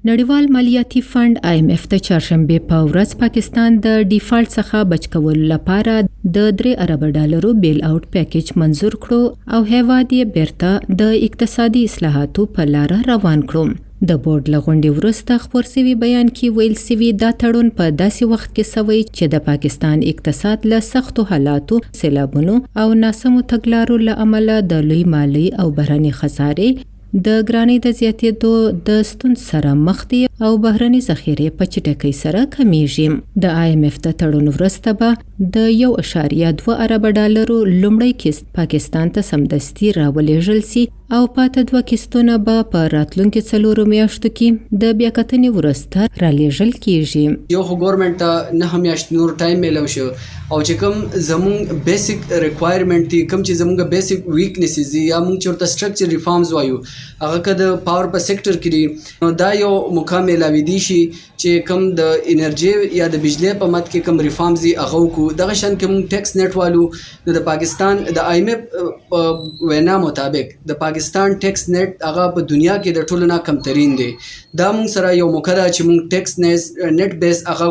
نړیوال مالیاتي فند IMF د چهارشنبه په ورځ پاکستان د ډیفالت څخه بچ کولو لپاره د 3 ارب ډالرو بیل اوټ پیکیج منظور کړو او هیواد یې بیرته د اقتصادي اصلاحاتو په لار روان کړو. د بورډ لغونډې وروسته خپور شوي بیان کې ویل شوي دا تړون په داسې وخت کې شوی چې د پاکستان اقتصاد له سختو حالاتو، سیلابونو او ناسمو تګلارو له امله د لوی مالی او بهرني خسارې د ګرانۍ د زیاتېدو د ستونزو سره مخ دي او بهرني ذخیرې په چټکۍ سره کمیږي. د IMF د تړون وروسته به د 1.2 ارب ډالرو لومړی کیست پاکستان ته سمدستي راولېږل سي او پاته 2 کیستونه به په راتلونکي 4 میاشتو کې د بیاکتنې وروسته رالېږل کیږي. یو خو ګورنمنت ته 9 میاشتې نور ټایم میلو شو او چې کوم زمونږ بیسیک ریکوایرمنٹ دي، کوم چې زمونږ بیسیک ویکنیسز دي یا مونږ چورته سټرکچر ریفارمز وایو، هغه که د پاور په سیکټر کې دي نو دا یو موقع میلاویدي شي چې کوم د انرژي یا د بجلی په مد کې کوم ریفارمز دي هغه وکړو. دغه شان که مونږ ټیکس نیټ والو نو د پاکستان د IMF وینا مطابق د پاکستان ټیکس نیټ هغه په دنیا کې د ټولو نه کمترین دی. دا مونږ سره یو موقع ده چې مونږ ټیکس نیټ بیس هغه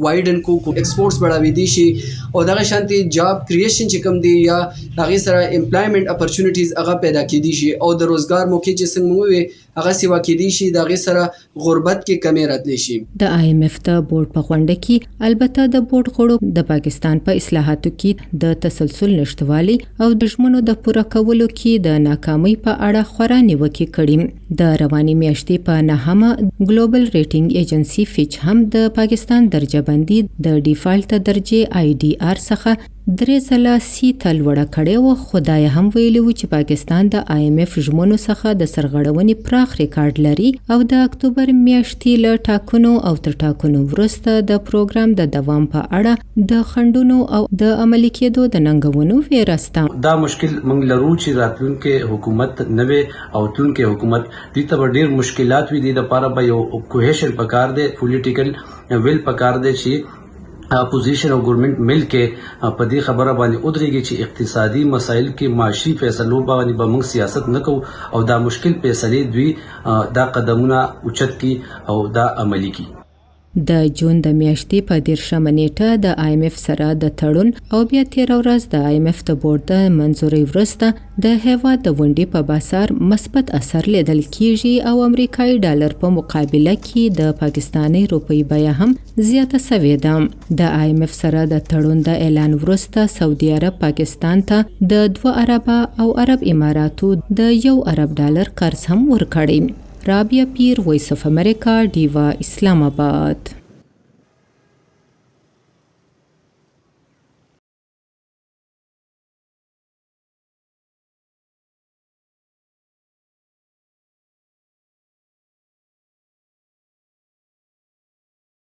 وایډن کو ایکسپورټس بڑھاویدي شي او دغه شانتي جاب کریشن چې کوم دی یا هغه سره امپلایمنٹ اپورچونټیز هغه پیدا کیدي شي او د روزګار موقع چې څنګه موږ هغه سیوا کیدي شي دغه سره غربت کې کمی راتلی شي. د IMF د بورډ په غونډه کې البته د بورډ غړو د پاکستان په اصلاحاتو کې د تسلسل نشټوالي او د ژمنو د پوره کولو کې د ناکامۍ په اړه خورا نیوکې کړي. د رواني میاشتې په 9مه ګلوبل ریټینګ ایجنسی فیچ هم د پاکستان درجه بندي د ډیفالت درجه IDR څخه 3 ځله سي ته لوړه کړې وه، خو دا یې هم ویلي و چې پاکستان د IMF ژمنو څخه د سرغړونې پراخ ریکارډ لري او د اکتوبر میاشتې له ټاکنو او تر ټاکنو وروسته د پروګرام د دوام په اړه د خنډونو او د عملي کېدو د ننګونو ویره شته. دا مشکل موږ لرو چې راتلونکي حکومت نوې او تلونکي حکومت دې ته ډېر مشکلات وي. دې لپاره به یو کوهیشن پکار دی، پولیټیکل ویل پکار دی چې اپوزیشن او ګورنمنت مل کې په دې خبره باندې ودرېږي چې اقتصادي مسایل کې معاشي فیصلو باندې به موږ سیاست نه کوو او دا مشکل فیصلې دوی دا قدمونه اوچت کی او دا عملی کی. د جون د میاشتې په 13مه نیټه د IMF سره د تړون او بیا 13 ورځ د IMF د بورډ د منظوري وروسته د هیواد د ونډې په بازار مثبت اثر لیدل کیږي او امریکایي ډالر په مقابله کې د پاکستاني روپۍ بیه هم زیاته شوې ده. د IMF سره د تړون د اعلان وروسته سعودي عرب پاکستان ته د 2 ارب او عرب اماراتو د 1 ارب ډالر قرض هم ورکړی. رابعه پیر، وایس اف امریکا، ډیوا، اسلام آباد.